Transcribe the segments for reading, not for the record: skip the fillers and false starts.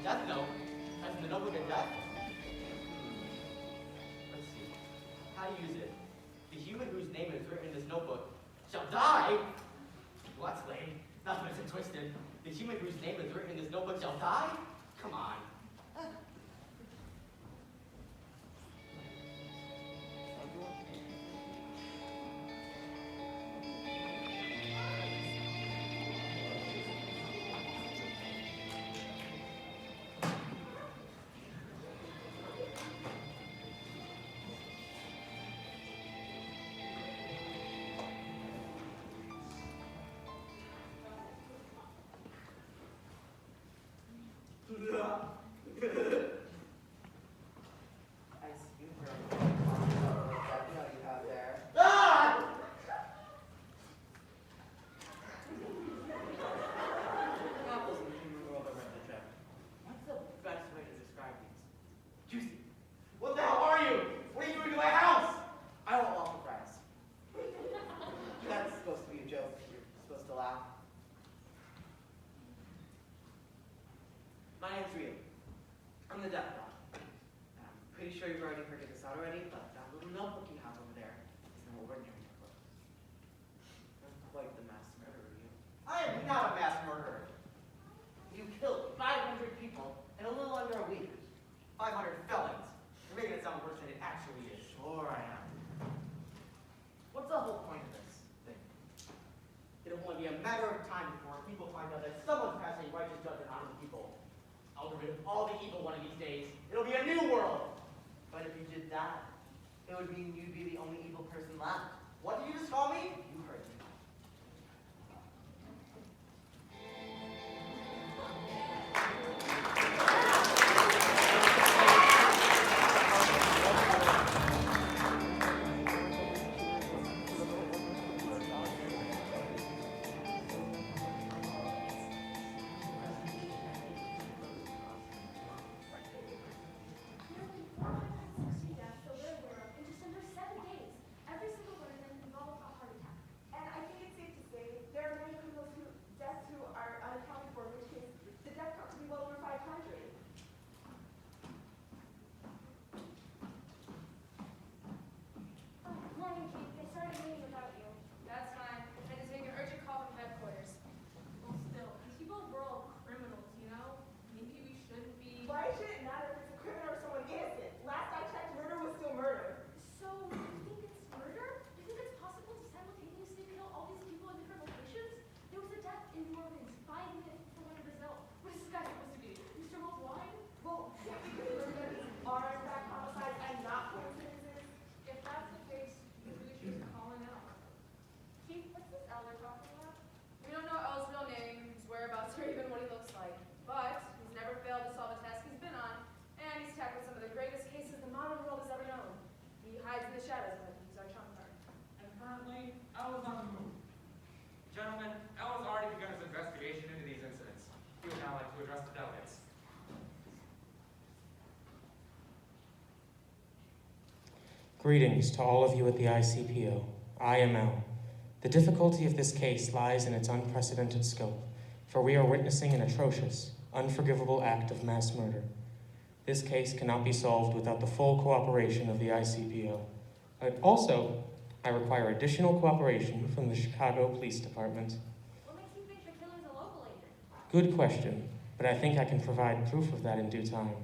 death note. As in the notebook of death? Let's see. How to use it. The human whose name is written in this notebook shall die? Well, that's lame. That's what it's twisted. The human whose name is written in this notebook shall die? Come on. My name's Ryuk. I'm the deaf one. I'm pretty sure you've already figured this out already, but that little notebook you have over there is an ordinary notebook. I'm quite the mass murderer, you. I am not a mass murderer. You killed 500 people in a little under a week. 500 felons. You're making it sound worse than it actually is. Sure I am. What's the whole point of this thing? It'll only be a matter of time before people find out that someone's passing righteous judgment on the people. I'll get rid of all the evil one of these days. It'll be a new world. But if you did that, it would mean you'd be the only evil person left. What did you just call me? You heard me. Greetings to all of you at the ICPO. I am Al. The difficulty of this case lies in its unprecedented scope, for we are witnessing an atrocious, unforgivable act of mass murder. This case cannot be solved without the full cooperation of the ICPO. I require additional cooperation from the Chicago Police Department. What makes you think the killer's a local agent? Good question, but I think I can provide proof of that in due time,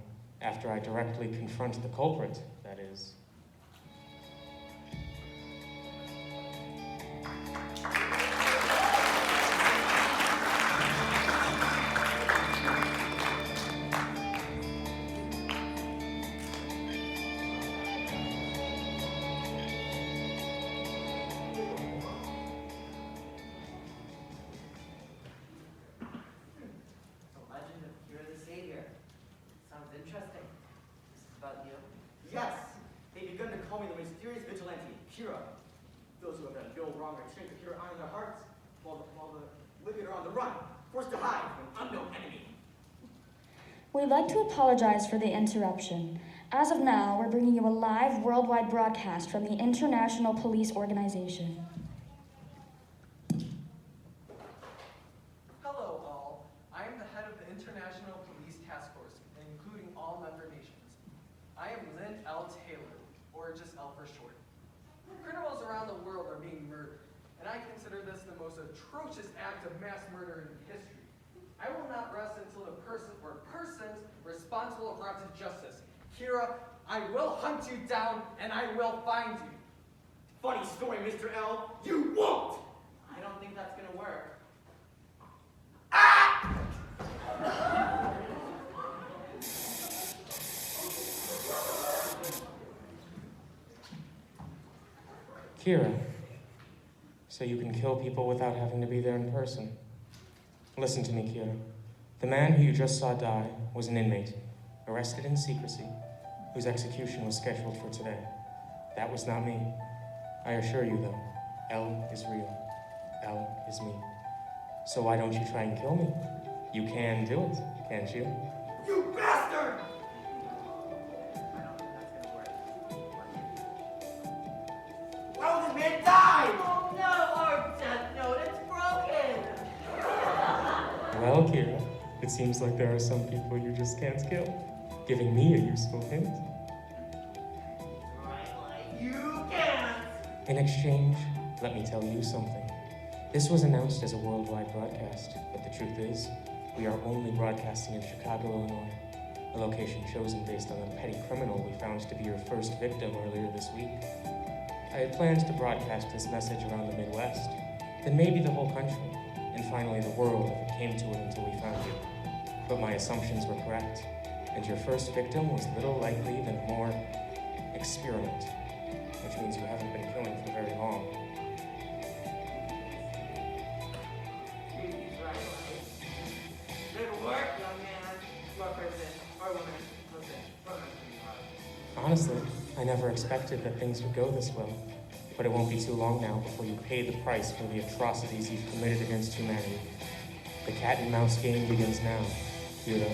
after I directly confront the culprit, that is. Those who have done no wrong are ashamed of pure honor in their hearts, while the wicked are on the run, forced to hide from an unknown enemy. We'd like to apologize for the interruption. As of now, we're bringing you a live worldwide broadcast from the International Police Organization. Hello all, I am the head of the International Police Task Force, and I consider this the most atrocious act of mass murder in history. I will not rest until the person or persons responsible are brought to justice. Kira, I will hunt you down, and I will find you. Funny story, Mr. L. You won't! I don't think that's gonna work. Ah! Kira, so you can kill people without having to be there in person. Listen to me, Kira. The man who you just saw die was an inmate, arrested in secrecy, whose execution was scheduled for today. That was not me. I assure you, though, L is real. L is me. So why don't you try and kill me? You can do it, can't you? You bastard! I don't think that's gonna work. Why would this man die? Oh no, our death note, it's broken! Well, Kira, it seems like there are some people you just can't kill. Giving me a useful hint. Right, you can't! In exchange, let me tell you something. This was announced as a worldwide broadcast, but the truth is, we are only broadcasting in Chicago, Illinois, a location chosen based on a petty criminal we found to be your first victim earlier this week. I had planned to broadcast this message around the Midwest, then maybe the whole country, and finally the world if it came to it until we found you. But my assumptions were correct, and your first victim was little likely than a more experiment, which means you haven't been killing for very long. He's right. Good work, young man. Or person, or woman. Listen, we're not gonna be hard. Honestly, I never expected that things would go this well, but it won't be too long now before you pay the price for the atrocities you've committed against humanity. The cat and mouse game begins now, Kira.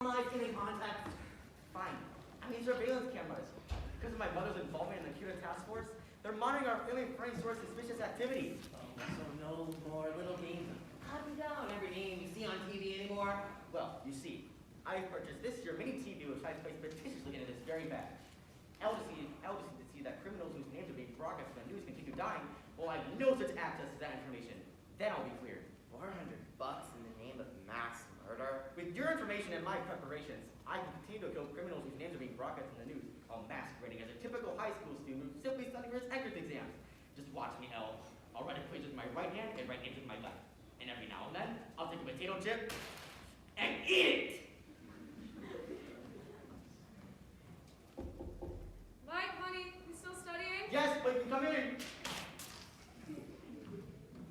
Live getting contact. Fine. I need surveillance cameras. Because of my mother's involvement in the Cuda task force, they're monitoring our family for any sort of suspicious activity. So no more little games of cutting down every name you see on TV anymore. Well, you see, I purchased this year mini TV which I placed fictitiously into this very bag. L just needed to see that criminals whose names are being broadcast on the news continue dying, well, I have no such access to that information. Then I'll be cleared. $400 in the name of mass murder? With your information and my preparations, I can continue to kill criminals whose names are being broadcast on the news, while masquerading as a typical high school student who's simply studying for his entrance exams. Just watch me, L. I'll write equations with my right hand and write names with my left. And every now and then, I'll take a potato chip and eat it! Mike, honey, you still studying? Yes, but you can come in.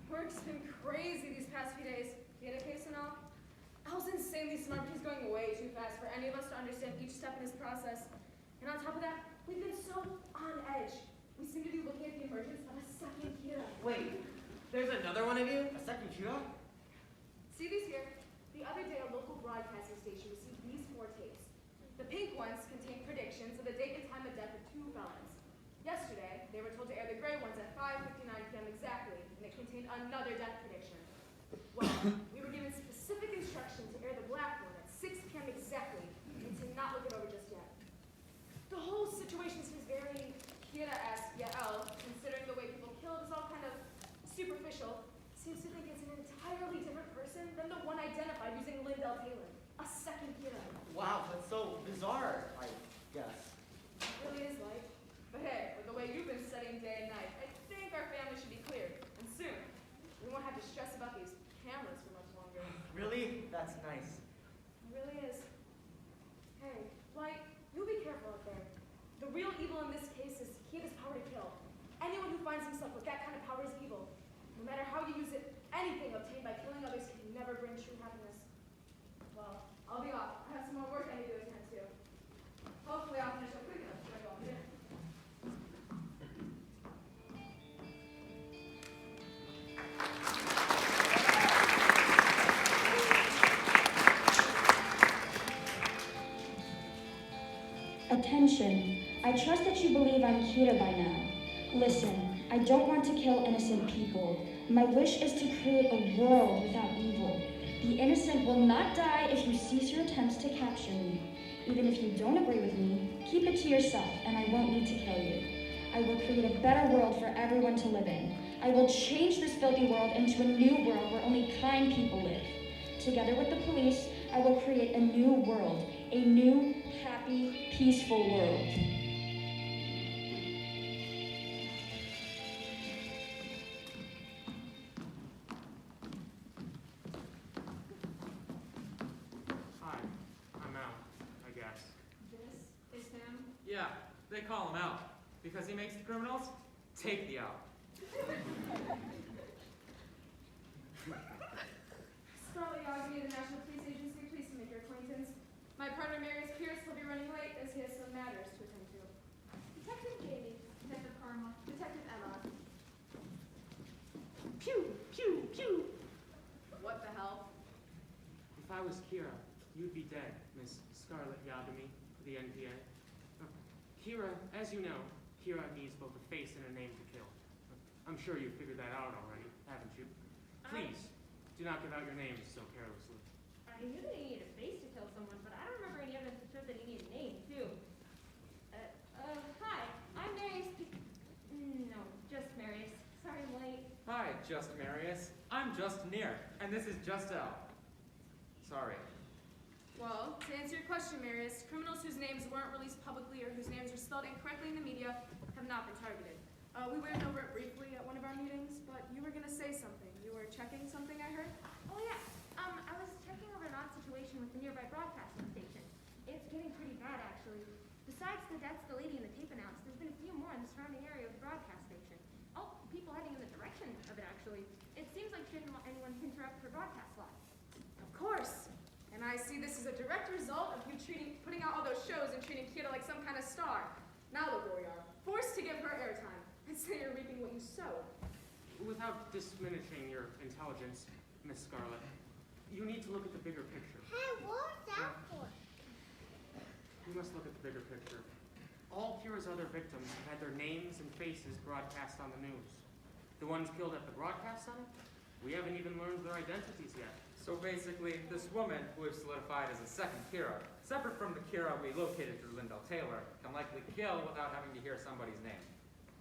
Work's been crazy these past few days. You had a case and all? Al's insanely smart, but he's going way too fast for any of us to understand each step in his process. And on top of that, we've been so on edge. We seem to be looking at the emergence of a second Keala. Wait, there's another one of you? A second Cuda? See these here? The other day, a local broadcasting station received these 4 tapes. The pink ones contain predictions of the date and time of death of 2 felons. Yesterday, they were told to air the gray ones at 5:59 p.m. exactly, and it contained another death prediction. Well, we were given specific instruction to air the black one at 6 p.m. exactly, and to not look it over just yet. The whole situation seems very Keala-esque, yet L, considering the way people killed is all kind of superficial, seems to think it's an entirely different person than the one identified using Lindell Tailor, a second Keala. Wow, that's so bizarre, I guess. It really is like. But hey, with the way you've been studying day and night, I think our family should be cleared, and soon. We won't have to stress about these cameras for much longer. Really? That's nice. It really is. Hey, Light, you be careful out there. The real evil in this case is Keala's power to kill. Anyone who finds himself with that kind of power is evil. No matter how you use it, anything obtained by killing others can never bring true happiness. Well, I'll be off. I have some more work I need to attend to. Hopefully I'll finish up quick enough to go on dinner. Attention. I trust that you believe I'm Keala by now. Listen, I don't want to kill innocent people. My wish is to create a world without evil. The innocent will not die if you cease your attempts to capture me. Even if you don't agree with me, keep it to yourself and I won't need to kill you. I will create a better world for everyone to live in. I will change this filthy world into a new world where only kind people live. Together with the police, I will create a new world, a new, happy, peaceful world. Hi, I'm out, I guess. This is him. Yeah, they call him out. Because he makes the criminals take the out. Scarlett, yagami, the National Police Agency. Pleased to make your acquaintance. My partner, Marius Pearce, will be running late as he has some matters to attend to. Detective Maggie, Detective Karma, Detective Emma. Pew, pew, pew. What the hell? If I was Kira, you'd be dead, Miss Scarlett Yagami, the NPA. Kira, as you know, Kira needs both a face and a name to kill. I'm sure you've figured that out already, haven't you? Please, do not give out your names so carelessly. I knew that he needed a face to kill someone, but I don't remember any evidence that showed that he needed a name, too. Hi, I'm Marius. No, just Marius. Sorry I'm late. Hi, Just Marius. I'm Just Near, and this is Just L. Sorry. Well, to answer your question, Marius, criminals whose names weren't released publicly or whose names were spelled incorrectly in the media have not been targeted. We went over it briefly at one of our meetings, but you were going to say something. You were checking something, I heard? Oh, yeah. I was checking over an odd situation with the nearby broadcasting station. It's getting pretty bad, actually. Besides the deaths the lady in the tape announced, there's been a few more in the surrounding area of the broadcast station. Oh, people heading in the direction of it, actually. It seems like she didn't want anyone to interrupt her broadcast slot. Of course. And I see this as a direct result of you putting out all those shows and treating Keala like some kind of star. Now look where we are, forced to give her airtime. I'd say you're reaping what you sow. Without diminishing your intelligence, Miss Scarlett, you need to look at the bigger picture. Hey, what's that for? You must look at the bigger picture. All Kira's other victims have had their names and faces broadcast on the news. The ones killed at the broadcast center, we haven't even learned their identities yet. So basically, this woman, who we've solidified as a second Kira, separate from the Kira we located through Lyndall Tailor, can likely kill without having to hear somebody's name.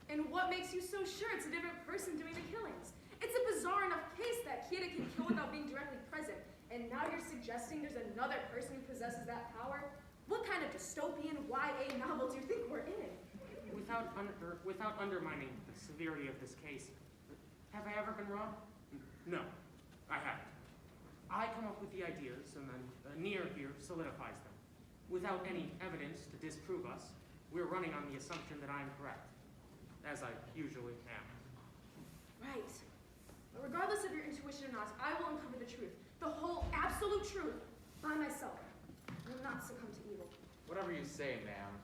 And what makes you so sure it's a different person doing the killings? It's a bizarre enough case that Keala can kill without being directly present. And now you're suggesting there's another person who possesses that power? What kind of dystopian YA novel do you think we're in? Without undermining the severity of this case, have I ever been wrong? No, I haven't. I come up with the ideas, and then Near here solidifies them. Without any evidence to disprove us, we're running on the assumption that I'm correct, as I usually am. Right. But regardless of your intuition or not, I will uncover the truth. The whole absolute truth by myself. I will not succumb to evil. Whatever you say, ma'am.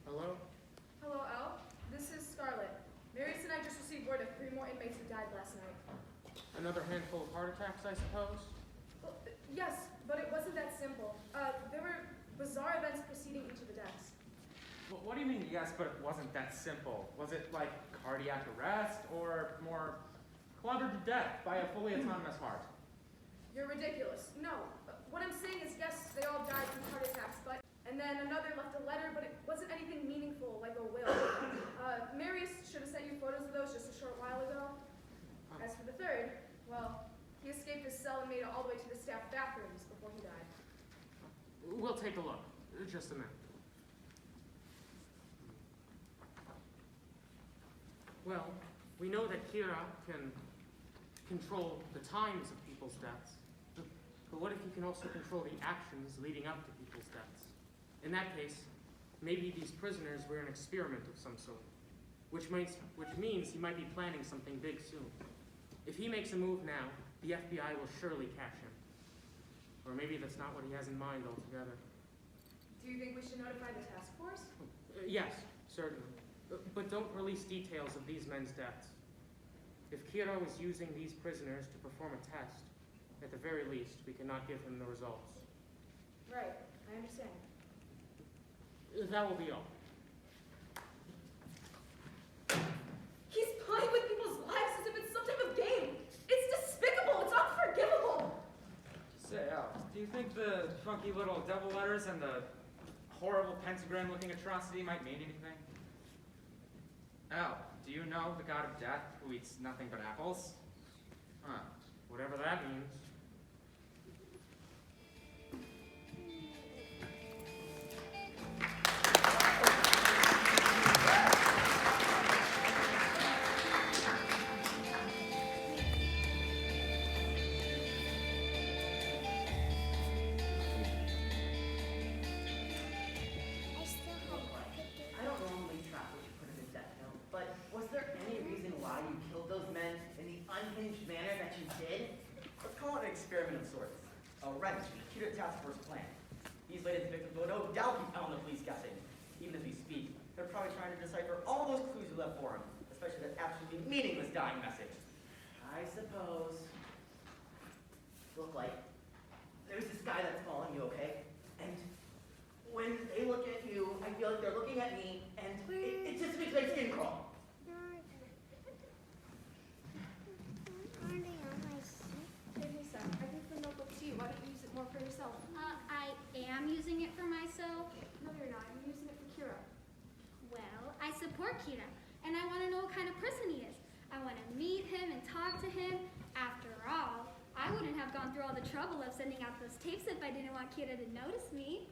Hello? Hello, Al. This is Scarlett. Marius and I just received word of 3 more inmates who died last night. Another handful of heart attacks, I suppose? Well, yes, but it wasn't that simple. There were bizarre events preceding each of the deaths. Well, what do you mean, yes, but it wasn't that simple? Was it like cardiac arrest, or more clobbered to death by a fully autonomous heart? You're ridiculous. No. What I'm saying is, yes, they all died from heart attacks, but... And then another left a letter, but it wasn't anything meaningful, like a will. Marius should have sent you photos of those just a short while ago. As for the third, well, he escaped his cell and made it all the way to the staff bathrooms before he died. We'll take a look. Just a minute. Well, we know that Kira can control the times of people's deaths. But what if he can also control the actions leading up to people's deaths? In that case, maybe these prisoners were an experiment of some sort. which means he might be planning something big soon. If he makes a move now, the FBI will surely catch him. Or maybe that's not what he has in mind altogether. Do you think we should notify the task force? Yes, certainly. But don't release details of these men's deaths. If Kiro is using these prisoners to perform a test, at the very least, we cannot give him the results. Right, I understand. That will be all. He's playing with people's lives as if it's some type of game. It's despicable. It's unforgivable. Say, Alex, do you think the funky little devil letters and the horrible pentagram-looking atrocity might mean anything? Al, do you know the god of death who eats nothing but apples? Huh. Whatever that means. I still have work to do. I don't normally track what you put in the death note, but was there any reason why you killed those men in the unhinged manner that you did? Let's call it an experiment of sorts. A wrench in the Keidance task force plan. These latest victims will no doubt be found the police guessing. Even as we speak, they're probably trying to decipher all those clues we left for them, especially that absolutely meaningless dying message. I suppose. Look, like, there's this guy that's following you, okay? And when they look at you, I feel like they're looking at me, and it just makes my skin crawl. Are they on my seat? Hey, Misa, I gave the notebook to you. Why don't you use it more for yourself? I am using it for myself. No, you're not. You're using it for Kira. Well, I support Kira, and I want to know what kind of person he is. I want to meet him and talk to him. After all, I wouldn't have gone through all the trouble of sending out those tapes if I didn't want Kira to notice me.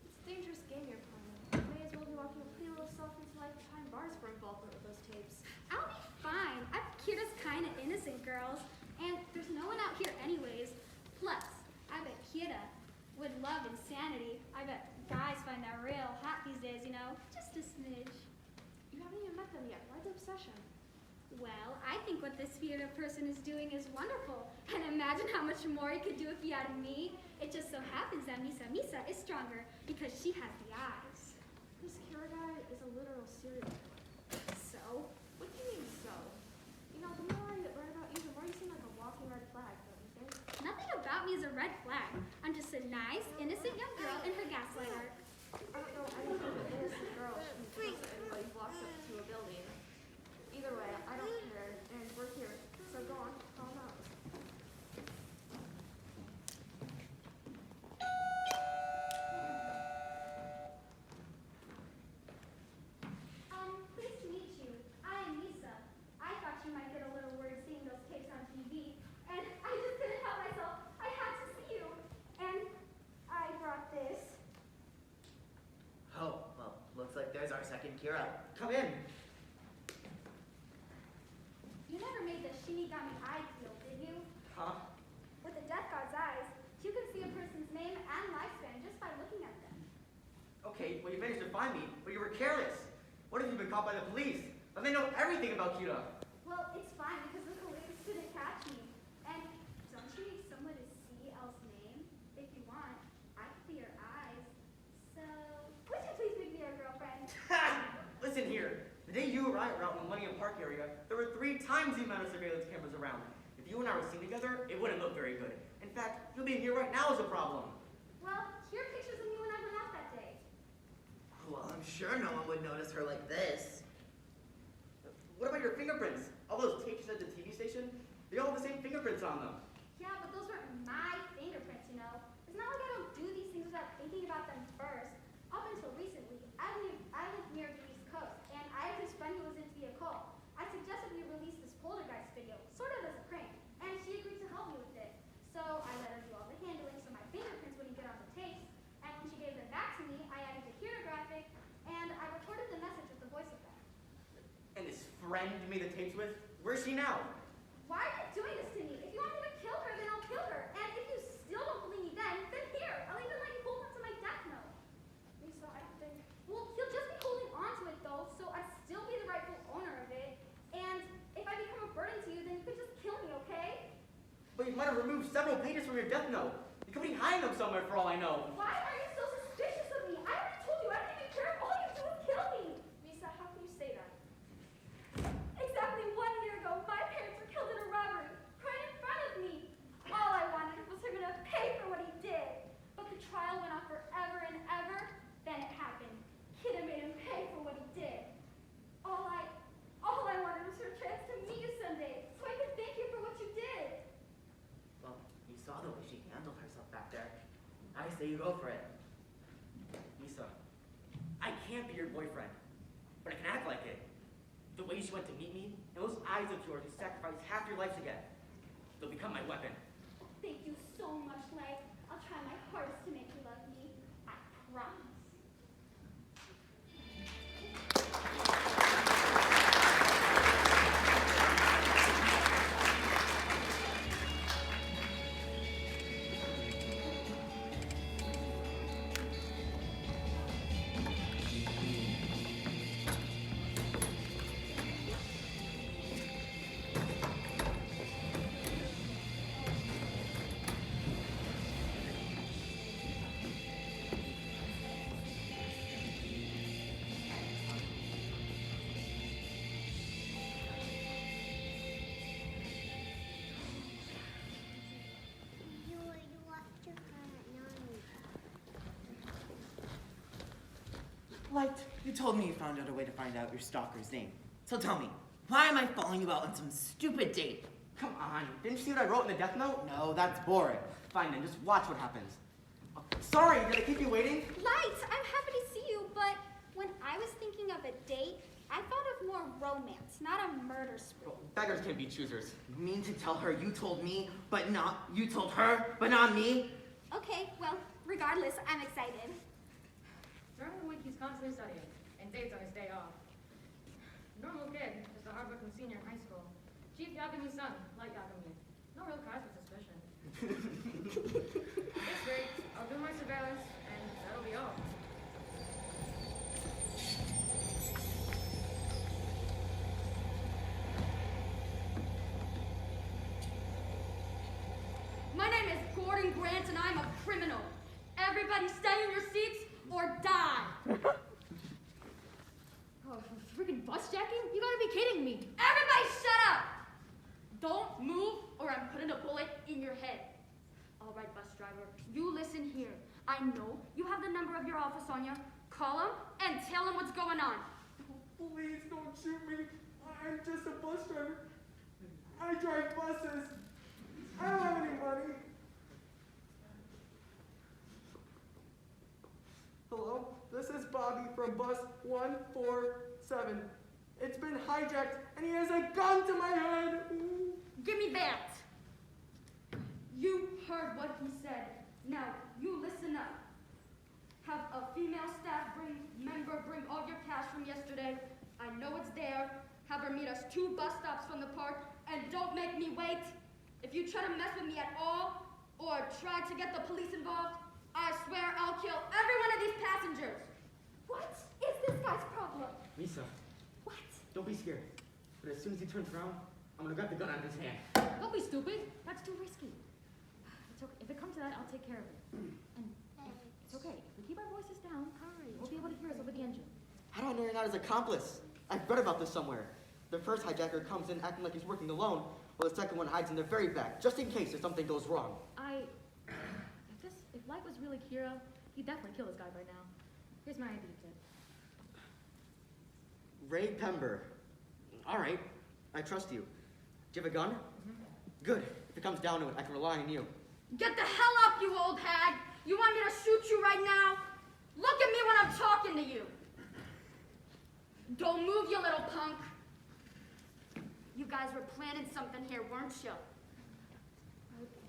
It's a dangerous game you're playing. You may as well be walking a pretty little self into lifetime bars for involvement with those tapes. I'll be fine. I bet Kira's kind of innocent, girls. And there's no one out here anyways. Plus, I bet Kira would love insanity. I bet guys find that real hot these days, you know? Just a smidge. You haven't even met them yet. Why the obsession? Well, I think what this theater person is doing is wonderful. And imagine how much more he could do if he had me. It just so happens that Misa is stronger because she has the eyes. This Kira guy is a literal serial killer. So? What do you mean, so? You know, the more I learn about you, the more you seem like a walking red flag, don't you think? Nothing about me is a red flag. I'm just a nice, innocent young girl in her gaslight arc. I don't know any innocent girl who anybody walks up to a building. Either way, I don't care, and we're here. So go on, call them out. Pleased to meet you. I am Misa. I thought you might get a little worried seeing those tapes on TV, and I just couldn't help myself. I had to see you. And I brought this. Oh, well, looks like there's our second Kira. Come in. You never made the Shinigami eye deal, did you? Huh? With the Death God's eyes, you can see a person's name and lifespan just by looking at them. Okay, well you managed to find me, but you were careless. What if you've been caught by the police? And they know everything about Kira. Well, it's fine because the police couldn't catch me. And don't you need someone to see Elle's name? If you want, I can be your eyes. So, would you please make me your girlfriend? Listen here. The day you arrived around the Millennium Park area, there were 3 times the amount of surveillance cameras around. If you and I were seen together, it wouldn't look very good. In fact, you being here right now is a problem. Well, here are pictures of me when I went out that day. Well, I'm sure no one would notice her like this. What about your fingerprints? All those tapes at the TV station, they all have the same fingerprints on them. Yeah, but those weren't my fingerprints, you know. It's not like I don't do these things without thinking about them first. Up until recently, I lived near the East Coast, and I had this friend who was into the occult. I suggested we release this poltergeist video, sort of as a prank, and she agreed to help me with it. So I let her do all the handling so my fingerprints wouldn't get on the tapes, and when she gave them back to me, I added the hero graphic, and I recorded the message with the voice effect. And this friend you made the tapes with, where's she now? Why are you doing this to me? If you want me to kill her, then I'll kill her. And if you still don't believe me then here. I'll even let you hold on to my death note. Lisa, I don't think... Well, he'll just be holding on to it, though, so I'd still be the rightful owner removed several pages from your death note. You could be hiding them somewhere for all I know. Why are you so suspicious of me? I already told you I don't even care if all you do is kill me. Misa, how can you say that? Exactly 1 year ago, my parents were killed in a robbery, right in front of me. All I wanted was him to pay for what he did. But the trial went on forever and ever. Then it happened. Kidda made him pay for what he did. All I wanted was her chance to meet you someday, so I could thank you for what you did. Well, you saw the way she handled herself back there. I say you go for it. Misa, I can't be your boyfriend, but I can act like it. The way she went to meet me, and those eyes of yours who sacrificed half your life to get, they'll become my weapon. Thank you so much, Light. I'll try my hardest to make you love me. I promise. You left your car at 9. Light, you told me you found out a way to find out your stalker's name. So tell me, why am I following you out on some stupid date? Come on, didn't you see what I wrote in the death note? No, that's boring. Fine then, just watch what happens. Sorry, did I keep you waiting? Light, I'm happy to see you, but when I was thinking of a date, I thought of more romance, not a murder spree. Well, beggars can't be choosers. You mean to tell her you told me, but not, you told her, but not me? Okay, well, regardless, I'm excited. During the week, he's constantly studying, and dates on his day off. Normal kid, just a hardworking senior in high school. Chief Yagami's son, like Yagami. No real cause for suspicion. It's great. I'll do my surveillance, and that'll be all. My name is Gordon Grant, and I'm a criminal. Everybody stay in your seats or die. Oh, freaking bus jacking? You gotta be kidding me. Everybody shut up! Don't move or I'm putting a bullet in your head. All right, bus driver, you listen here. I know you have the number of your office on you. Call him and tell him what's going on. Please don't shoot me. I'm just a bus driver. I drive buses. I don't have any money. Hello, this is Bobby from bus 147. It's been hijacked and he has a gun to my head. Give me that. You heard what he said. Now, you listen up. Have a female staff member bring all your cash from yesterday. I know it's there. Have her meet us 2 bus stops from the park, and don't make me wait. If you try to mess with me at all, or try to get the police involved, I swear I'll kill every one of these passengers. What is this guy's problem? Misa, What? don't be scared. But as soon as he turns around, I'm gonna grab the gun out of his hand. Don't be stupid. That's too risky. It's okay. If it comes to that, I'll take care of it. And it's okay. If we keep our voices down, we'll be able to hear us over the engine. How do I know you're not his accomplice? I've read about this somewhere. The first hijacker comes in acting like he's working alone, while the second one hides in the very back, just in case if something goes wrong. If Light was really Kira, he'd definitely kill this guy by now. Here's my ID kit. Raye Penber. All right, I trust you. Do you have a gun? Good. If it comes down to it, I can rely on you. Get the hell up, you old hag! You want me to shoot you right now? Look at me when I'm talking to you! Don't move, you little punk! You guys were planning something here, weren't you?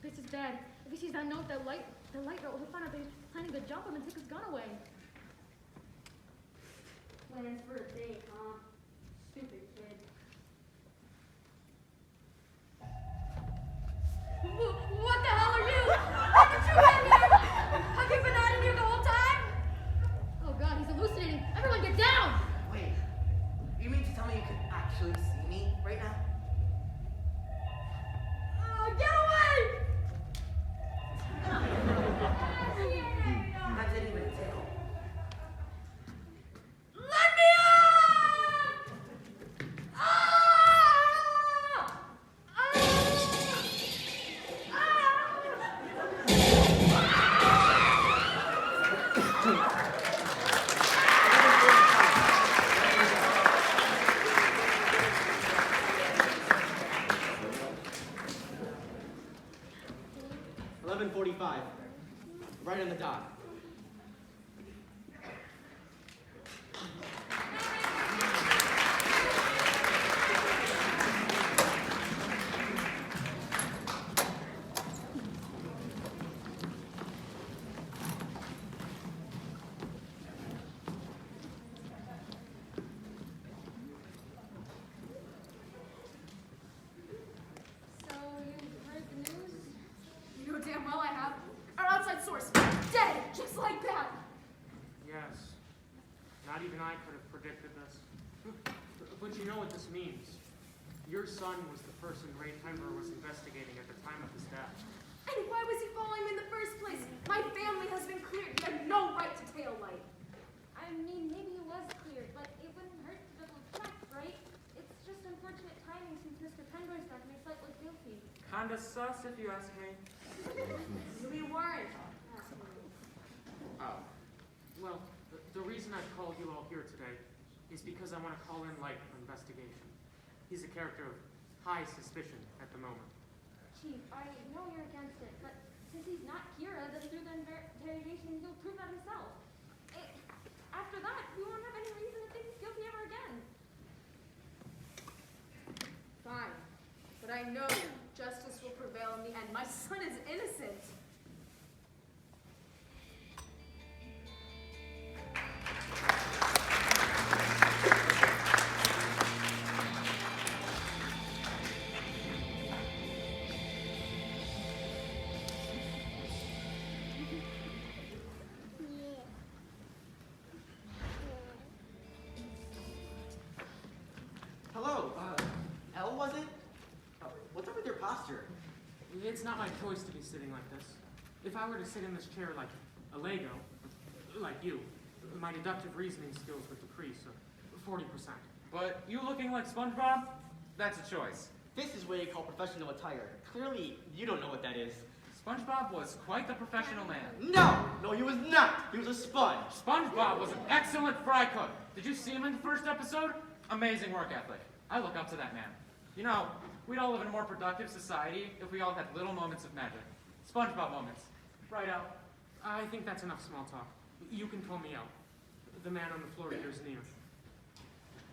This is bad. If he sees that note, the light note, he'll find out they're planning to jump him and take his gun away. Plans for a date, huh? Stupid kid. What the hell are you? Haven't you been here? Have you been out in here the whole time? Oh god, he's hallucinating. Everyone get down! Wait, you mean to tell me you can actually see me right now? Get away! right on the dot. So, you've heard the news? You know damn well I have. Our outside source, dead, just like that. Yes. Not even I could have predicted this. But you know what this means. Your son was the person Ray Penber was investigating at the time of his death. And why was he following me in the first place? My family has been cleared. You had no right to tail light. I mean, maybe it was cleared, but it wouldn't hurt to double check, right? It's just unfortunate timing since Mr. Penber's death makes Light look guilty. Kinda sus, if you ask me. We weren't. Oh. Well, the reason I've called you all here today is because I want to call in Light for investigation. He's a character of high suspicion at the moment. Chief, I know you're against it, but since he's not Kira, then through the interrogation, he'll prove that himself. After that, we won't have any reason to think he's guilty ever again. Fine. But I know justice will prevail in the end. My son is innocent. Hello, Elle, was it? What's up with your posture? It's not my choice to be sitting like this. If I were to sit in this chair like a Lego, like you, my deductive reasoning skills would decrease 40%. But you looking like SpongeBob? That's a choice. This is what you call professional attire. Clearly, you don't know what that is. SpongeBob was quite the professional man. No, he was not. He was a sponge. SpongeBob was an excellent fry cook. Did you see him in the first episode? Amazing work ethic. I look up to that man. You know, we'd all live in a more productive society if we all had little moments of magic. SpongeBob moments. Right out. I think that's enough small talk. You can call me out. The man on the floor here is near.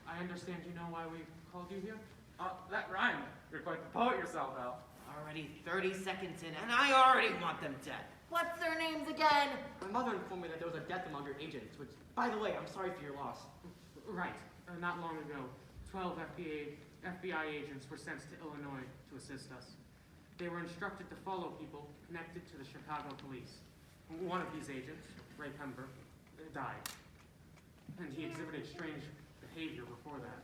I understand you know why we called you here? That rhymed. You're quite the poet yourself, Al. Already 30 seconds in, and I already want them dead. What's their names again? My mother informed me that there was a death among your agents, which, by the way, I'm sorry for your loss. Right. Not long ago, 12 FBI agents were sent to Illinois to assist us. They were instructed to follow people connected to the Chicago police. One of these agents, Ray Penber, died. And he exhibited strange behavior before that.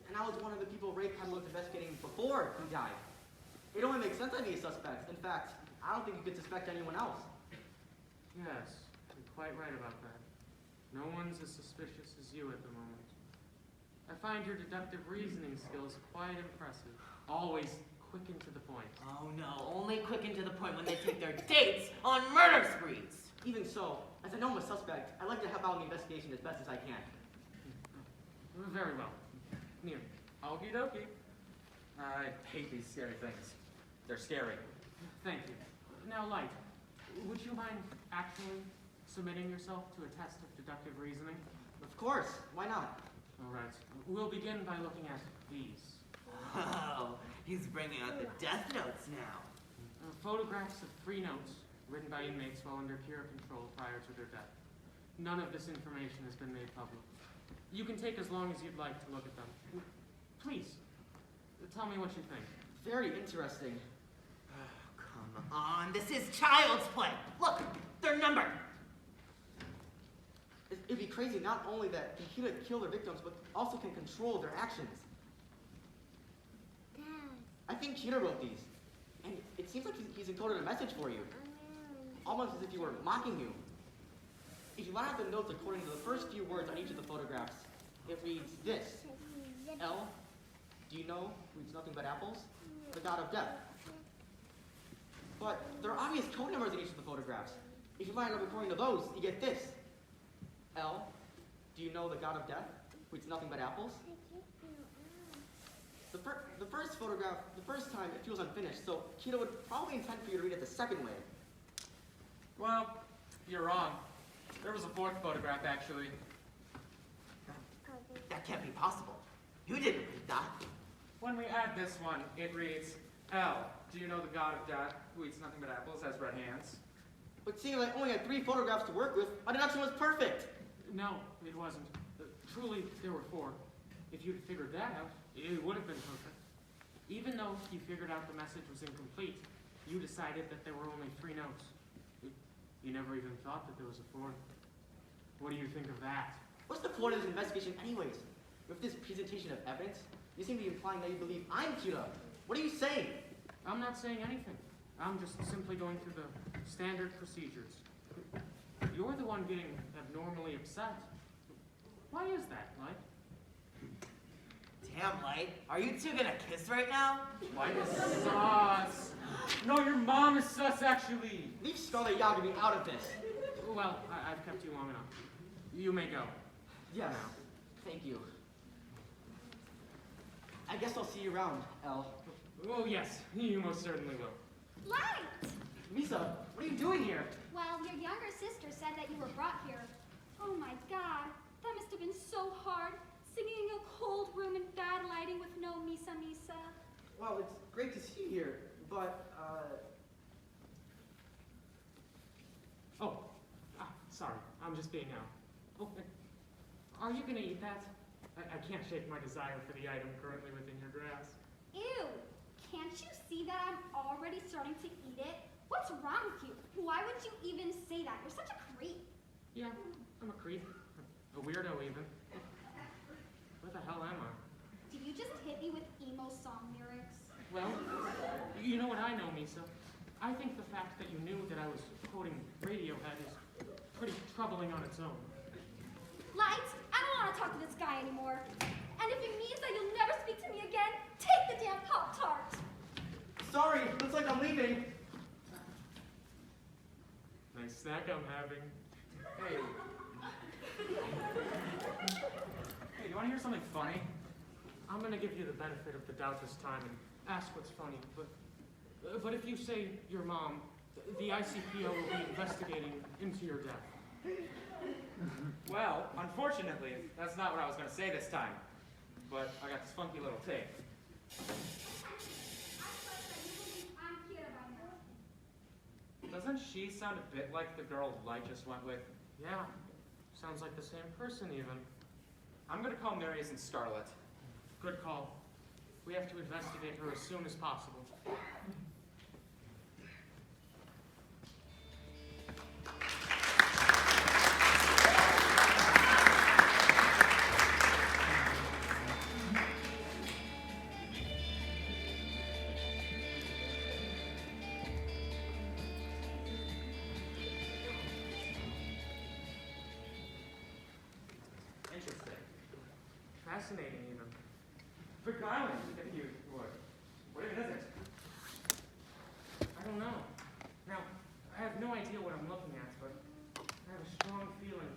And I was one of the people Ray Penber was investigating before he died. It only makes sense I'd be a suspect. In fact, I don't think you could suspect anyone else. Yes, you're quite right about that. No one's as suspicious as you at the moment. I find your deductive reasoning skills quite impressive. Always quick and to the point. Oh no, only quick and to the point when they take their dates on murder sprees. Even so, as I know I'm a suspect, I'd like to help out in the investigation as best as I can. Very well. Near. Okie dokie. I hate these scary things. They're scary. Thank you. Now, Light, would you mind actually submitting yourself to a test of deductive reasoning? Of course, why not? All right. We'll begin by looking at these. Oh, he's bringing out the death notes now. Photographs of 3 notes written by inmates while under Kira control prior to their death. None of this information has been made public. You can take as long as you'd like to look at them. Please, tell me what you think. Very interesting. Come on, this is child's play. Look, they're numbered. It'd be crazy not only that he can kill their victims, but also can control their actions. Dad. I think Cheetah wrote these. And it seems like he's encoded a message for you. Almost as if he were mocking you. If you line up the notes according to the first few words on each of the photographs, it reads this. L, do you know who eats nothing but apples? The god of death. But there are obvious code numbers in each of the photographs. If you line up according to those, you get this. L, do you know the god of death who eats nothing but apples? The first photograph, the first time, it feels unfinished, so Keto would probably intend for you to read it the second way. Well, You're wrong. There was a fourth photograph, actually. That can't be possible. You didn't read that. When we add this one, it reads, L. Do you know the god of death, who eats nothing but apples, has red hands? But seeing I only had 3 photographs to work with, my deduction was perfect. No, it wasn't. Truly, there were 4. If you'd figured that out, it would have been perfect. Even though you figured out the message was incomplete, you decided that there were only 3 notes. You never even thought that there was a 4th. What do you think of that? What's the point of this investigation anyways? With this presentation of evidence, you seem to be implying that you believe I'm keala. What are you saying? I'm not saying anything. I'm just simply going through the standard procedures. You're the one getting abnormally upset. Why is that, Light? Damn, Light. Are you two gonna kiss right now? Light is sus. No, your mom is sus, actually. Leave Scarlett Yagami out of this. Well, I've kept you long enough. You may go. Yes. Thank you. I guess I'll see you around, Elle. Oh, yes. You most certainly will. Light! Misa, what are you doing here? Well, your younger sister said that you were brought here. Oh my god, that must have been so hard, singing in a cold room in bad lighting with no misa. Well, it's great to see you here, but, Oh, sorry. I'm just being out. Oh, are you going to eat that? I can't shake my desire for the item currently within your grasp. Ew! Can't you see that I'm already starting to eat it? What's wrong with you? Why would you even say that? You're such a creep. Yeah, I'm a creep. A weirdo, even. Where the hell am I? Did you just hit me with emo song lyrics? Well, you know what I know, Misa. I think the fact that you knew that I was quoting Radiohead is pretty troubling on its own. Light, I don't want to talk to this guy anymore. And if it means that you'll never speak to me again, take the damn Pop-Tart! sorry, looks like I'm leaving. Nice snack I'm having. Hey. Hey, you want to hear something funny? I'm going to give you the benefit of the doubt this time and ask what's funny, but if you say your mom, the ICPO will be investigating into your death. Well, unfortunately, that's not what I was going to say this time. But I got this funky little tape. I'm Kira by now. Doesn't she sound a bit like the girl Light just went with? Yeah, sounds like the same person even. I'm going to call Marius and Scarlett. Good call. We have to investigate her as soon as possible. Interesting. Fascinating even. Beguiling, if you would. What even is it? I don't know. Now, I have no idea what I'm looking at, but I have a strong feeling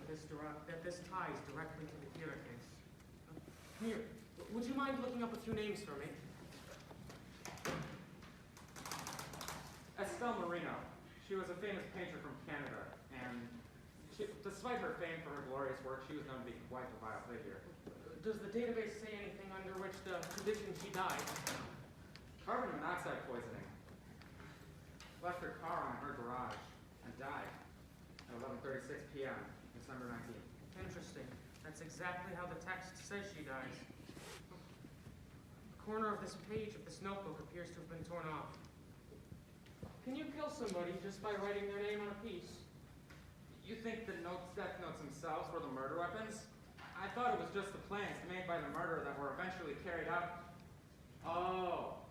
that this ties directly to the Kira case. Here, would you mind looking up a few names for me? Estelle Marino. She was a famous painter from Canada, and despite her fame for her glorious work, she was known to be quite a vile figure. Does the database say anything under which the condition she died? Carbon monoxide poisoning. Left her car on her garage and died at 11:36 p.m. December 19th. Interesting. That's exactly how the text says she dies. The corner of this page of this notebook appears to have been torn off. Can you kill somebody just by writing their name on a piece? You think the death notes themselves were the murder weapons? I thought it was just the plans made by the murderer that were eventually carried out. Oh.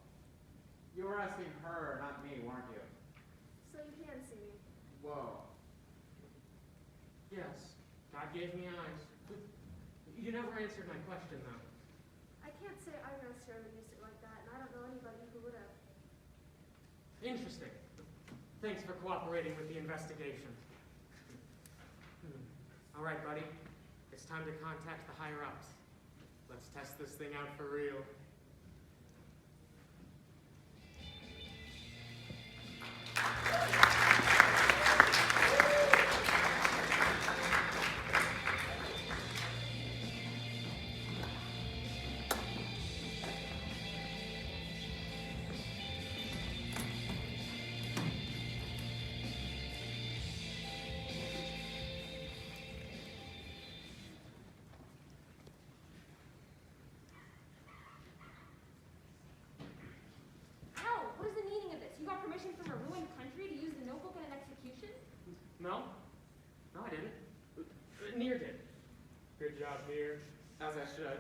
You were asking her, not me, weren't you? So you can see me. Whoa. Yes, God gave me eyes. You never answered my question, though. I can't say I necessarily used it like that, and I don't know anybody who would have. Interesting. Thanks for cooperating with the investigation. All right, buddy. It's time to contact the higher-ups. Let's test this thing out for real. No? No, I didn't. Near did. Good job, Near. As I should.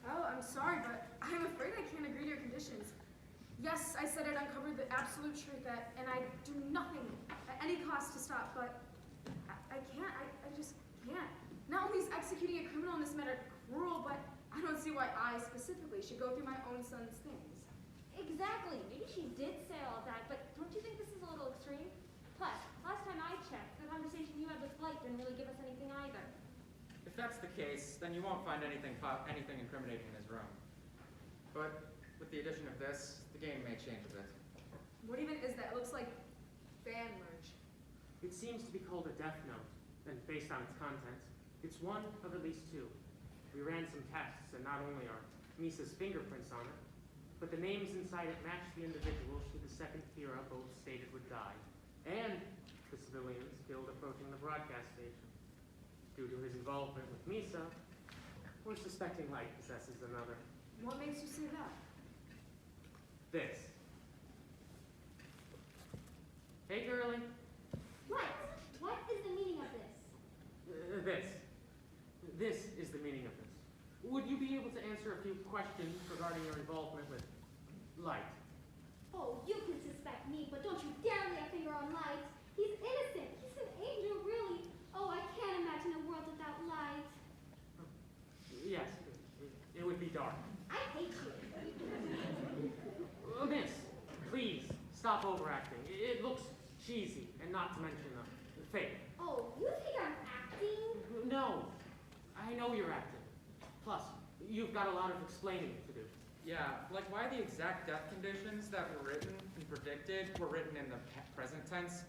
Oh, I'm sorry, but I'm afraid I can't agree to your conditions. Yes, I said I'd uncover the absolute truth and I'd do nothing at any cost to stop, but I can't. I just can't. Not only is executing a criminal in this matter cruel, but I don't see why I specifically should go through my own son's things. Exactly. Maybe she did say all that, but don't you think this is a little extreme? Plus, last time I checked, the conversation you had with Light didn't really give us anything either. If that's the case, then you won't find anything incriminating in his room. But with the addition of this, the game may change a bit. What even is that? It looks like fan merge. It seems to be called a death note, and based on its contents, it's one of at least two. We ran some tests, and not only are Misa's fingerprints on it, but the names inside it match the individuals who the second Keala both stated would die, and the civilians killed approaching the broadcast station. Due to his involvement with Misa, we're suspecting Light possesses another. What makes you say that? This. Hey, girlie. What? What is the meaning of this? This. This is the meaning of this. Would you be able to answer a few questions regarding your involvement with Light? Oh, you can suspect me, but don't you dare lay a finger on Light. He's innocent. He's an angel, really. Oh, I can't imagine a world without Light. Yes, it would be dark. I hate you. Miss, please, stop overacting. It looks cheesy, and not to mention fake. Oh, you think I'm acting? No, I know you're acting. Plus, you've got a lot of explaining to do. Yeah, like why the exact death conditions that were written and predicted were written in the present tense,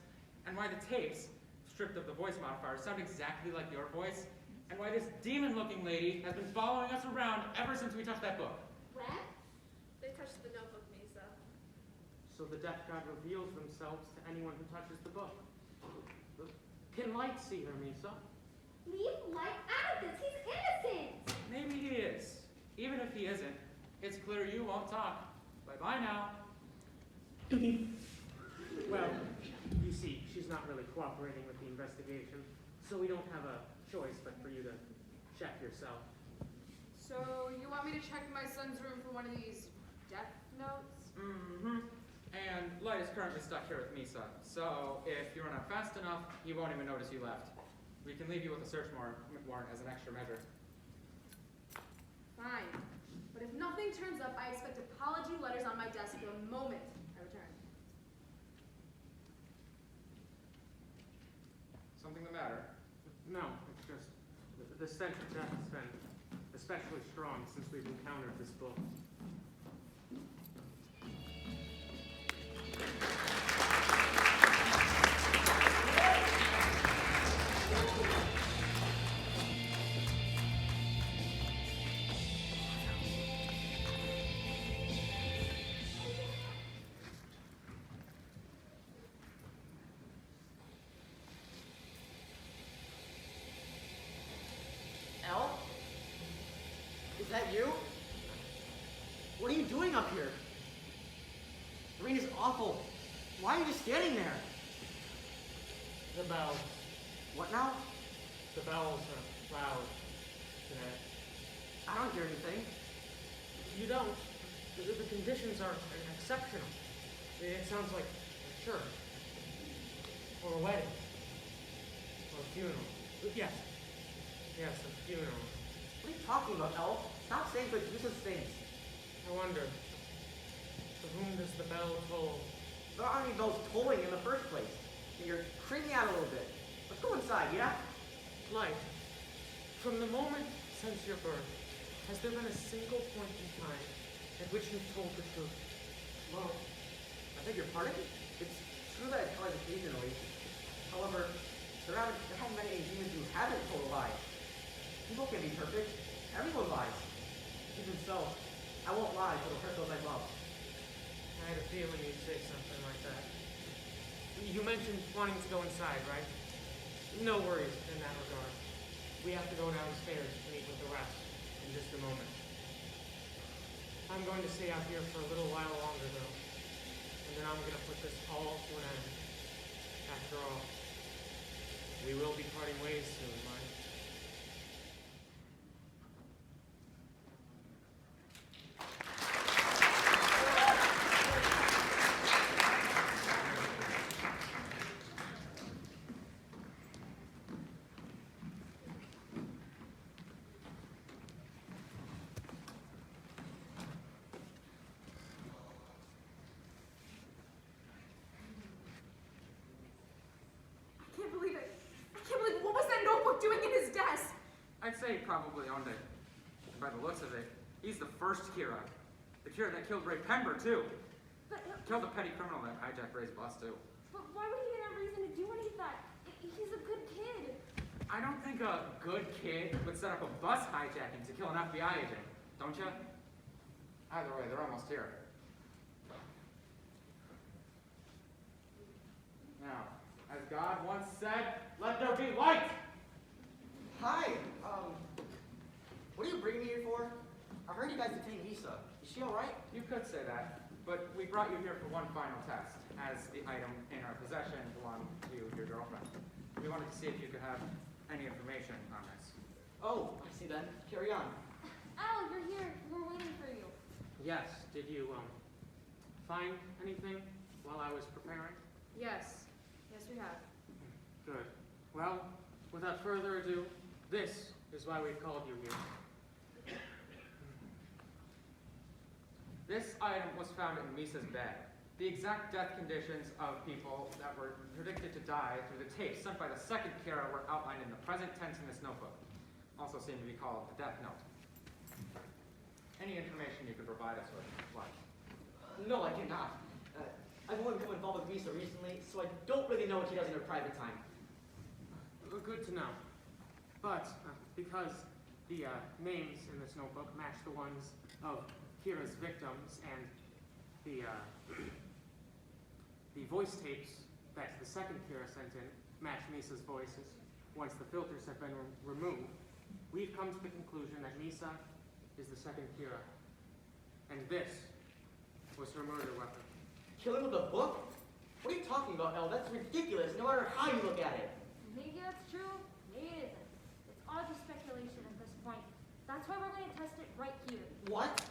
and why the tapes, stripped of the voice modifier, sound exactly like your voice, and why this demon-looking lady has been following us around ever since we touched that book. When? They touched the notebook, Misa. So the death god reveals themselves to anyone who touches the book. Can Light see her, Misa? Leave Light out of this. He's innocent. Maybe he is. Even if he isn't, it's clear you won't talk. Bye-bye now. Well, you see, she's not really cooperating with the investigation, so we don't have a choice but for you to check yourself. So, you want me to check my son's room for one of these death notes? Mm-hmm. And Light is currently stuck here with Misa, so if you run out fast enough, he won't even notice you left. We can leave you with a search warrant as an extra measure. Fine. But if nothing turns up, I expect apology letters on my desk the moment I return. Something the matter? No, it's just the stench of death has been especially strong since we've encountered this book. Elle? Is that you? What are you doing up here? The rain is awful. Why are you just standing there? The bells. What now? The bells are loud today. I don't hear anything. You don't. The conditions are exceptional. It sounds like a church. Or a wedding. Or a funeral. Yes. Yes, a funeral. What are you talking about, Elle? Stop saying such useless things. I wonder, to whom does the bell toll? There aren't any bells tolling in the first place. And you're creeping out a little bit. Let's go inside, yeah? Light, from the moment since your birth, has there been a single point in time at which you've told the truth? Well, I beg your pardon? It's true that I tell lies occasionally. However, there haven't been any demons who haven't told a lie. People can be perfect. Everyone lies. Even so, I won't lie for the hurt those I love. I had a feeling you'd say something like that. You mentioned wanting to go inside, right? No worries in that regard. We have to go downstairs to meet with the rest in just a moment. I'm going to stay out here for a little while longer, though. And then I'm going to put this all to an end. After all, We will be parting ways soon, Mike. Doing in his desk? I'd say he probably owned it. By the looks of it, he's the first Kira. The Kira that killed Ray Penber, too. But, Killed the petty criminal that hijacked Ray's bus, too. but why would he even have reason to do any of that? He's a good kid. I don't think a good kid would set up a bus hijacking to kill an FBI agent, don't you? Either way, they're almost here. Now, as God once said, let there be light! Hi, what are you bringing me here for? I heard you guys detained Misa. Is she alright? You could say that, but we brought you here for one final test, as the item in our possession belonged to your girlfriend. We wanted to see if you could have any information on this. Oh, I see then. Carry on. Al, you're here. We're waiting for you. Yes, did you, find anything while I was preparing? Yes. Yes, we have. Good. Well, without further ado, this is why we've called you here. This item was found in Misa's bed. The exact death conditions of people that were predicted to die through the tapes sent by the second Kira were outlined in the present tense in this notebook. Also seemed to be called the death note. Any information you could provide us with? What? No, I cannot. I've only become involved with Misa recently, so I don't really know what she does in her private time. Good to know. But because the names in this notebook match the ones of Kira's victims and the voice tapes that the second Kira sent in match Misa's voices once the filters have been removed, we've come to the conclusion that Misa is the second Kira. And this was her murder weapon. Killing with a book? What are you talking about, Elle? That's ridiculous, no matter how you look at it. Maybe that's true. Maybe it isn't. It's all just speculation at this point. That's why we're going to test it right here. What?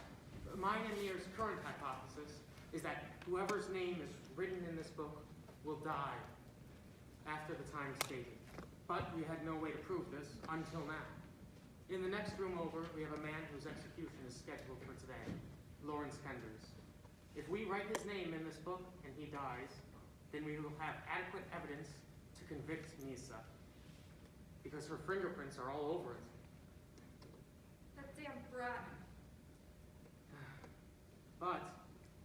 Mine and Nier's current hypothesis is that whoever's name is written in this book will die after the time stated. But we had no way to prove this until now. In the next room over, we have a man whose execution is scheduled for today, Lawrence Kenders. If we write his name in this book and he dies, then we will have adequate evidence to convict Misa, because her fingerprints are all over it. That damn brat. But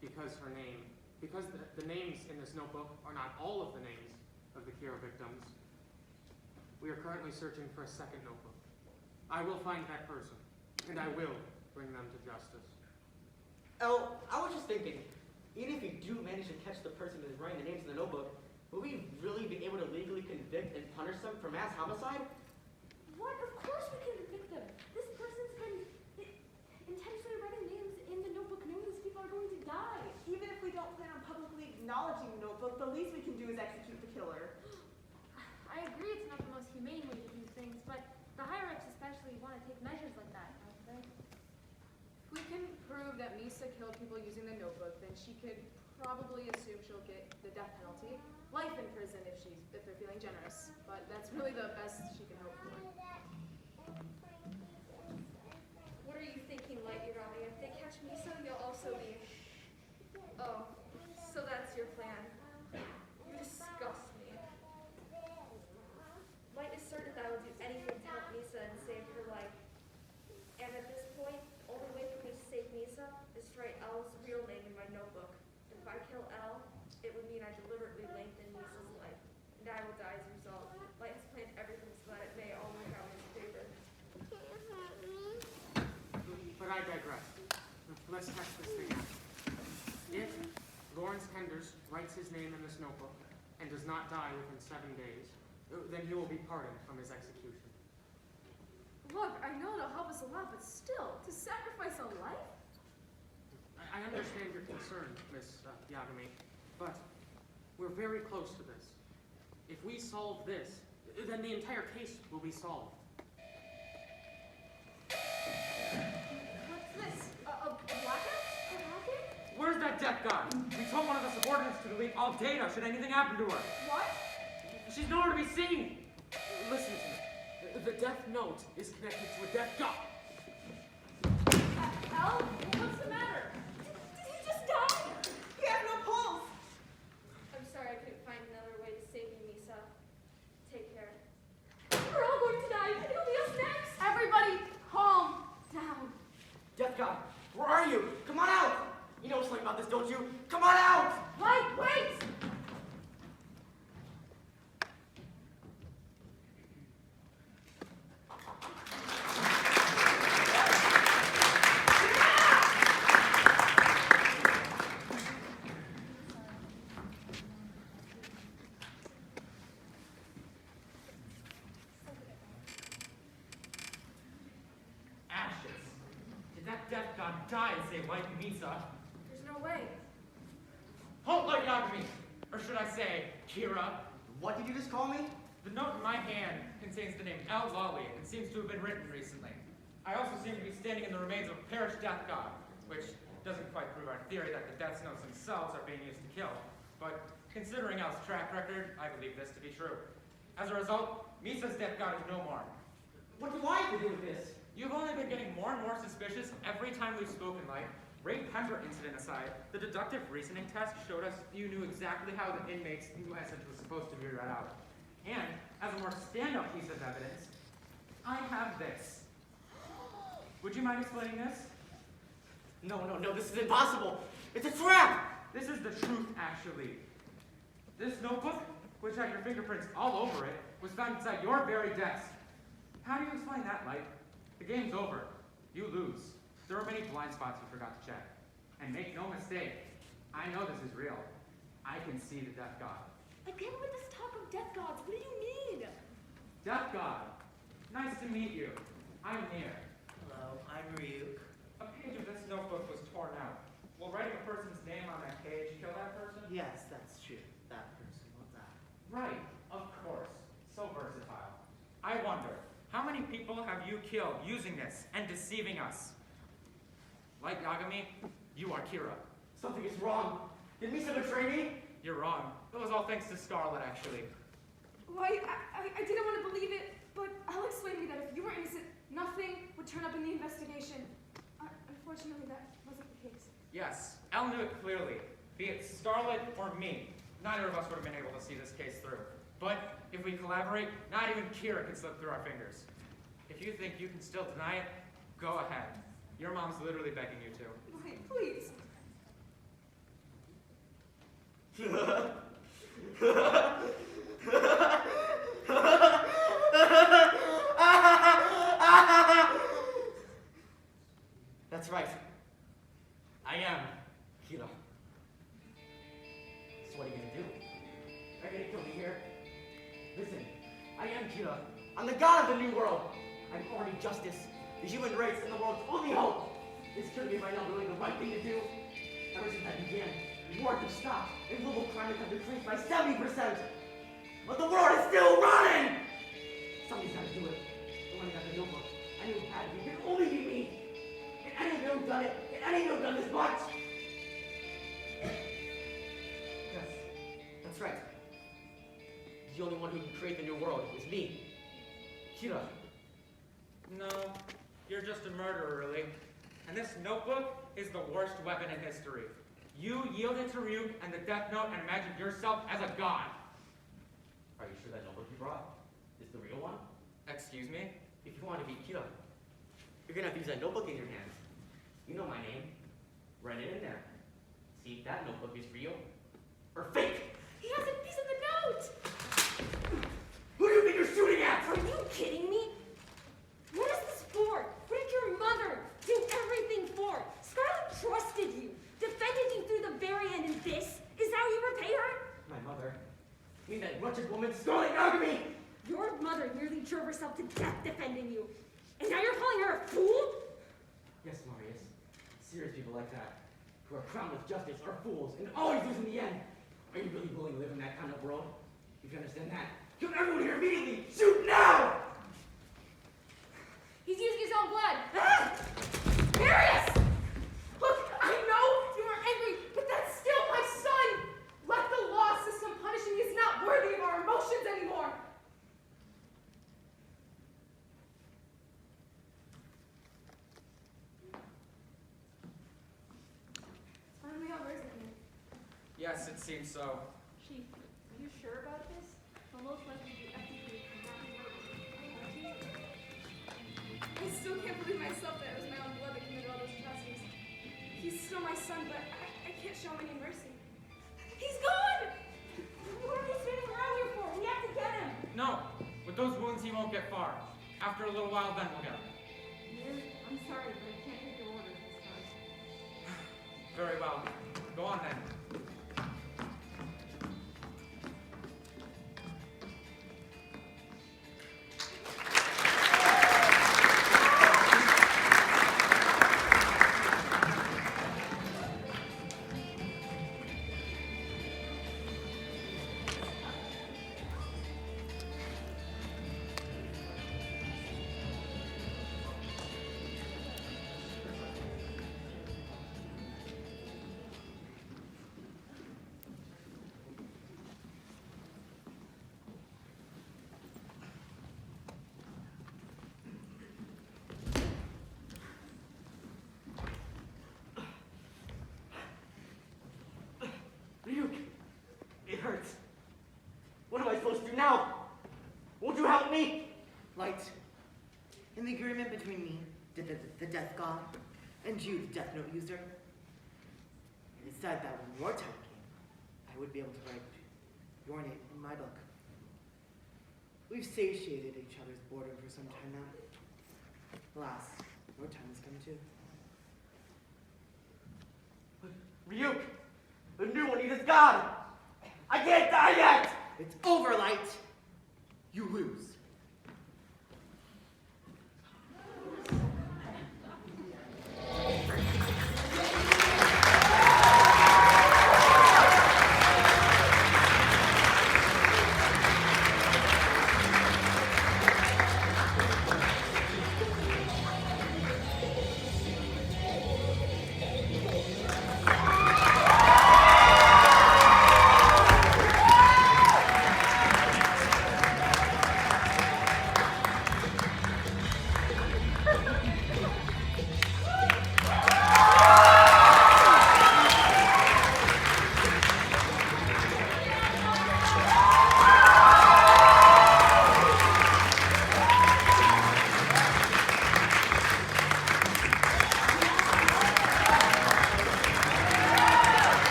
because the names in this notebook are not all of the names of the Kira victims, we are currently searching for a second notebook. I will find that person, and I will bring them to justice. Elle, I was just thinking, even if we do manage to catch the person that is writing the names in the notebook, will we really be able to legally convict and punish them for mass homicide? What? Of course we can convict them. This person's been intentionally writing names in the notebook knowing these people are going to die. Even if we don't plan on publicly acknowledging the notebook, the least we can do is execute the killer. I agree it's not the most humane way to do things, but the higher-ups especially want to take measures like that, don't they? If we can prove that Misa killed people using the notebook, then she could probably assume she'll get the death penalty. Life in prison if they're feeling generous. But that's really the best she can hope for. What are you thinking, Light Yagami? If they catch Misa, you'll also be... Oh, so that's your plan. You disgust me. Light is certain that I will do anything to help Misa and save her life. And at this point, only way for me to save Misa is to write L's real name in my notebook. If I kill L, it would mean I deliberately lengthen Misa's life, and I will die as a result. Light has planned everything so that it may all work out in his favor. But I digress. Let's test this thing out. If Lawrence Kenders writes his name in this notebook and does not die within 7 days, then he will be pardoned from his execution. Look, I know it'll help us a lot, but still, to sacrifice a life? I understand your concern, Miss Yagami, but we're very close to this. If we solve this, then the entire case will be solved. What's this? A blackout? A rocket? Where's that death god? We told one of the subordinates to delete all data should anything happen to her. What? She's nowhere to be seen. Listen to me. The death note is connected to a death god. Al, what's the matter? Did he just die? He had no pulse. I'm sorry I couldn't find another way to save you, Misa. Take care. We're all going to die. It'll be us next. Everybody, calm down. Death God, where are you? Come on out! You know something about this, don't you? Come on out! Wait! Ashes. Did that death god die and say white misa? There's no way. Halt like yagami! Or should I say, Kira? What did you just call me? The note in my hand contains the name lawliet and seems to have been written recently. I also seem to be standing in the remains of a perished death god, which doesn't quite prove our theory that the death notes themselves are being used to kill. But considering Al's track record, I believe this to be true. As a result, Misa's death god is no more. What do I have to do with this? You've only been getting more and more suspicious every time we've spoken, like, penber incident aside, the deductive reasoning test showed us you knew exactly how the inmate's message was supposed to be read out. And, as a more stand-up piece of evidence, I have this. Would you mind explaining this? No, this is impossible. It's a trap! This is the truth, actually. This notebook, which had your fingerprints all over it, was found inside your very desk. How do you explain that, Light? The game's over. You lose. There are many blind spots you forgot to check. And make no mistake, I know this is real. I can see the death god. Again with this talk of death gods. What do you mean? Death god, nice to meet you. I'm Near. Hello, I'm Ryuk. A page of this notebook was torn out. Will writing a person's name on that page kill that person? Yes, that's true. That person will die. Right, of course. So versatile. I wonder, how many people have you killed using this and deceiving us? Like Yagami, you are Kira. Something is wrong. Did Misa betray me? You're wrong. It was all thanks to Scarlett, actually. Why, I didn't want to believe it, but Al explained to me that if you were innocent, nothing would turn up in the investigation. Unfortunately, that wasn't the case. Yes, Al knew it clearly. Be it Scarlett or me, neither of us would have been able to see this case through. But if we collaborate, not even Kira can slip through our fingers. If you think you can still deny it, go ahead. Your mom's literally begging you to. Wait, please. That's right. I am Keala. So what are you gonna do? Are you gonna kill me here? Listen, I am Keala. I'm the god of the new world. I'm already justice. The human race and the world's only hope. This killing me right now really the right thing to do. Ever since I began, wars have stopped and global climate have decreased by 70%. But the world is still running! Somebody's gotta do it. The one who got the notebook. I knew it had to be. It could only be me. Can any of you have done it? Can any of you have done this much? Yes, that's right. The only one who can create the new world is me. Keala. No, you're just a murderer, really. And this notebook is the worst weapon in history. You yielded to Ryuk and the Death Note and imagined yourself as a god. Are you sure that notebook you brought is the real one? Excuse me? If you want to be Keala, you're gonna have to use that notebook in your hands. You know my name. Write it in there. See if that notebook is real or fake. He has a piece of the note! Who do you think you're shooting at? Are you kidding me? What is this for? What did your mother do everything for? Scarlett trusted you, defended you through the very end, and this is how you repay her? My mother. You mean that wretched woman Scarlett Yagami? Your mother nearly drove herself to death defending you. And now you're calling her a fool? Yes, Marius. Serious people like that, who are crowned with justice, are fools and always lose in the end. Are you really willing to live in that kind of world? If you understand that, Kill everyone here immediately! Shoot now! He's using his own blood. Marius! Look, I know you are angry, but that's still my son. Let the law system punish him. He's not worthy of our emotions anymore. It's finally over, isn't it? Yes, it seems so. Chief, are you sure about this? Well, most likely the FTP cannot be murdered. I still can't believe myself that it was my own blood that committed all those atrocities. He's still my son, but I can't show him any mercy. He's gone! What are we standing around here for? We have to get him! No, with those wounds he won't get far. After a little while, then we'll get him. I'm sorry, but I can't take your orders this time. Very well. Go on then. Ryuk, it hurts. What am I supposed to do now? Won't you help me? Light, in the agreement between me, the death god, and you, the Death Note user, I decided that when your time came, I would be able to write your name in my book. We've satiated each other's boredom for some time now. Alas, your time has come too. Ryuk, the new one needs God. I can't die yet. It's over, Light. You lose.